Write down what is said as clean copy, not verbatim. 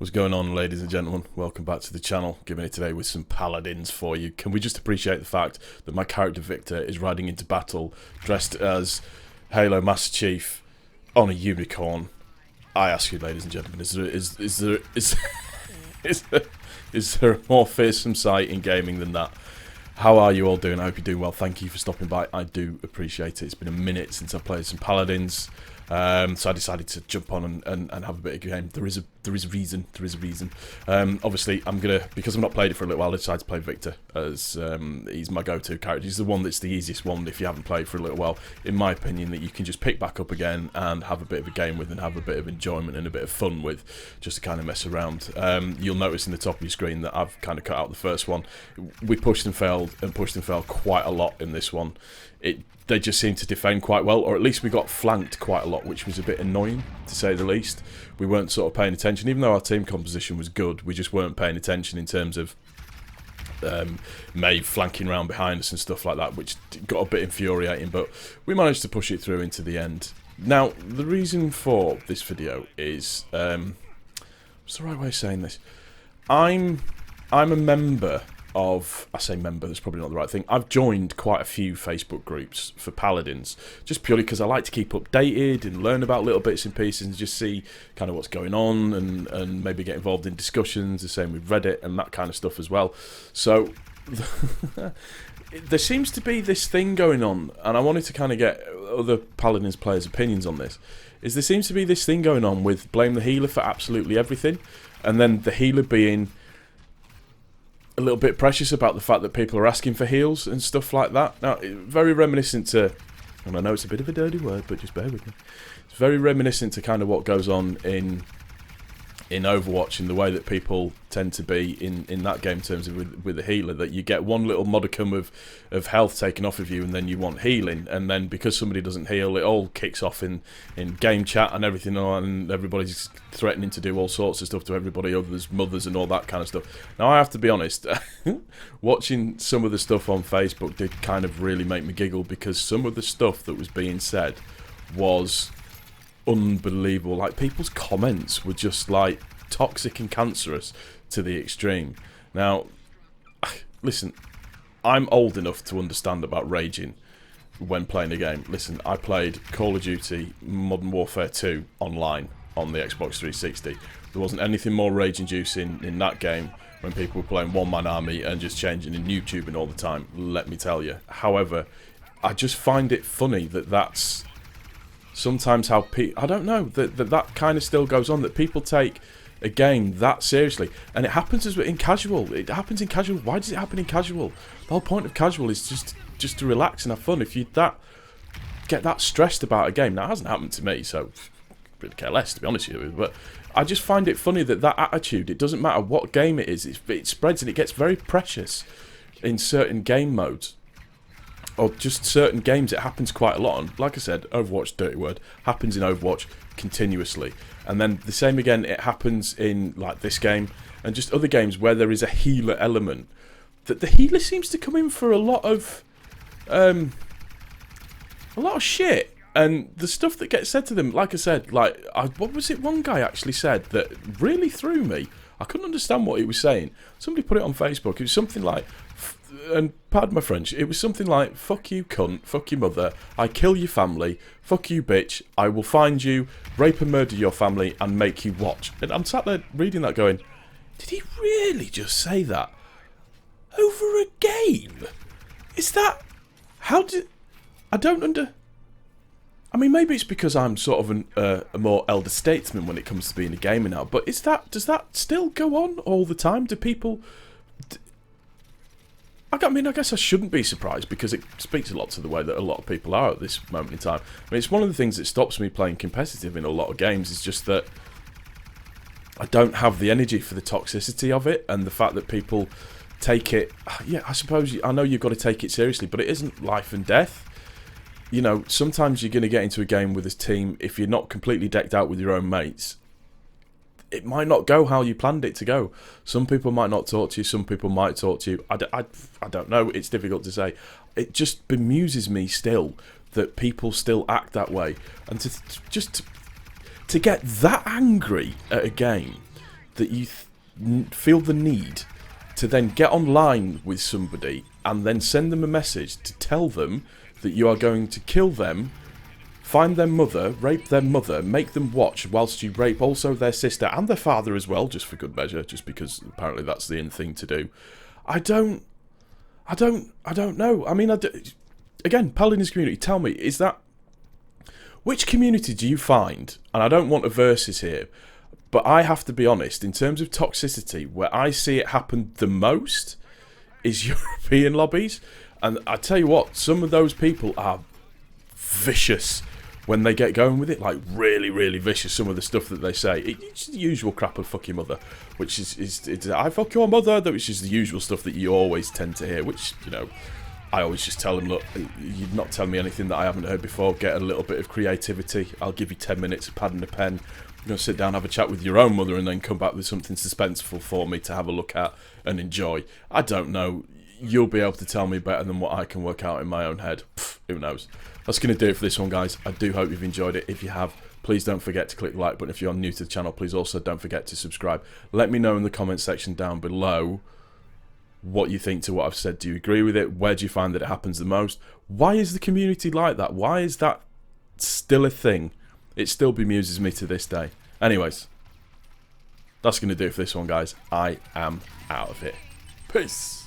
What's going on, ladies and gentlemen? Welcome back to the channel. Giving it today with some Paladins for you. Can we just appreciate the fact that my character Victor is riding into battle dressed as Halo Master Chief on a unicorn? I ask you, ladies and gentlemen, is there a more fearsome sight in gaming than that? How are you all doing? I hope you're doing well. Thank you for stopping by. I do appreciate it. It's been a minute since I've played some Paladins. So I decided to jump on and have a bit of game. There is a reason. Obviously, because I've not played it for a little while, I decided to play Victor as he's my go-to character. He's the one that's the easiest one if you haven't played for a little while, in my opinion, that you can just pick back up again and have a bit of a game with and have a bit of enjoyment and a bit of fun with, just to kind of mess around. You'll notice in the top of your screen that I've kind of cut out the first one. We pushed and failed quite a lot in this one. They just seemed to defend quite well, or at least we got flanked quite a lot, which was a bit annoying, to say the least. We weren't sort of paying attention, even though our team composition was good, we just weren't paying attention in terms of Maeve flanking around behind us and stuff like that, which got a bit infuriating, but we managed to push it through into the end. Now, the reason for this video is, what's the right way of saying this? I'm a member of, I say member, that's probably not the right thing. I've joined quite a few Facebook groups for Paladins, just purely because I like to keep updated and learn about little bits and pieces and just see kind of what's going on and maybe get involved in discussions, the same with Reddit and that kind of stuff as well. So there seems to be this thing going on, and I wanted to kind of get other Paladins players' opinions on this, is there seems to be this thing going on with blame the healer for absolutely everything, and then the healer being a little bit precious about the fact that people are asking for heals and stuff like that. Now, very reminiscent to, and I know it's a bit of a dirty word, but just bear with me. It's very reminiscent to kind of what goes on in Overwatch, in the way that people tend to be in that game in terms of with the healer, that you get one little modicum of health taken off of you and then you want healing, and then because somebody doesn't heal, it all kicks off in game chat and everything, and everybody's threatening to do all sorts of stuff to everybody, others, mothers and all that kind of stuff. Now, I have to be honest, watching some of the stuff on Facebook did kind of really make me giggle, because some of the stuff that was being said was unbelievable. Like, people's comments were just like toxic and cancerous to the extreme. Now, listen, I'm old enough to understand about raging when playing a game. Listen, I played Call of Duty Modern Warfare 2 online on the Xbox 360. There wasn't anything more rage-inducing in that game when people were playing one-man army and just changing and YouTubing all the time, let me tell you. However, I just find it funny that that's sometimes how I don't know, that kind of still goes on, that people take a game that seriously, and it happens as in casual. It happens in casual. Why does it happen in casual? The whole point of casual is just to relax and have fun. If you get that stressed about a game, now it hasn't happened to me, so I really care less, to be honest with you. But I just find it funny that attitude. It doesn't matter what game it is. It spreads and it gets very precious in certain game modes, or just certain games. It happens quite a lot, and like I said, Overwatch, dirty word, happens in Overwatch continuously, and then the same again, it happens in like this game and just other games where there is a healer element, that the healer seems to come in for a lot of shit, and the stuff that gets said to them, like I said, like, what was it one guy actually said that really threw me? I couldn't understand what he was saying. Somebody put it on Facebook. It was something like, and pardon my French, it was something like, fuck you cunt, fuck your mother, I kill your family, fuck you bitch, I will find you, rape and murder your family and make you watch. And I'm sat there reading that going, did he really just say that? Over a game? Is that, I don't I mean, maybe it's because I'm sort of a more elder statesman when it comes to being a gamer now, but does that still go on all the time? Do people... I mean, I guess I shouldn't be surprised, because it speaks a lot to the way that a lot of people are at this moment in time. I mean, it's one of the things that stops me playing competitive in a lot of games, is just that I don't have the energy for the toxicity of it, and the fact that people take it... Yeah, I suppose, I know you've got to take it seriously, but it isn't life and death. You know, sometimes you're going to get into a game with this team, if you're not completely decked out with your own mates, it might not go how you planned it to go. Some people might not talk to you, some people might talk to you. I don't know, it's difficult to say. It just bemuses me still that people still act that way. And to get that angry at a game, that you feel the need to then get online with somebody and then send them a message to tell them that you are going to kill them, find their mother, rape their mother, make them watch whilst you rape also their sister and their father as well, just for good measure, just because apparently that's the in thing to do. I don't know. I mean, again, Paladins community, tell me, is that... Which community do you find, and I don't want a versus here, but I have to be honest, in terms of toxicity, where I see it happen the most is European lobbies. And I tell you what, some of those people are vicious when they get going with it, like really, really vicious. Some of the stuff that they say, it's the usual crap of fuck your mother, which is I fuck your mother, which is the usual stuff that you always tend to hear, which, you know, I always just tell them, look, you're not telling me anything that I haven't heard before. Get a little bit of creativity. I'll give you 10 minutes, a pad and a pen. You're going to sit down, have a chat with your own mother, and then come back with something suspenseful for me to have a look at and enjoy. I don't know. You'll be able to tell me better than what I can work out in my own head. Pfft, who knows? That's going to do it for this one, guys. I do hope you've enjoyed it. If you have, please don't forget to click the like button. If you're new to the channel, please also don't forget to subscribe. Let me know in the comment section down below what you think to what I've said. Do you agree with it? Where do you find that it happens the most? Why is the community like that? Why is that still a thing? It still bemuses me to this day. Anyways, that's going to do it for this one, guys. I am out of here. Peace.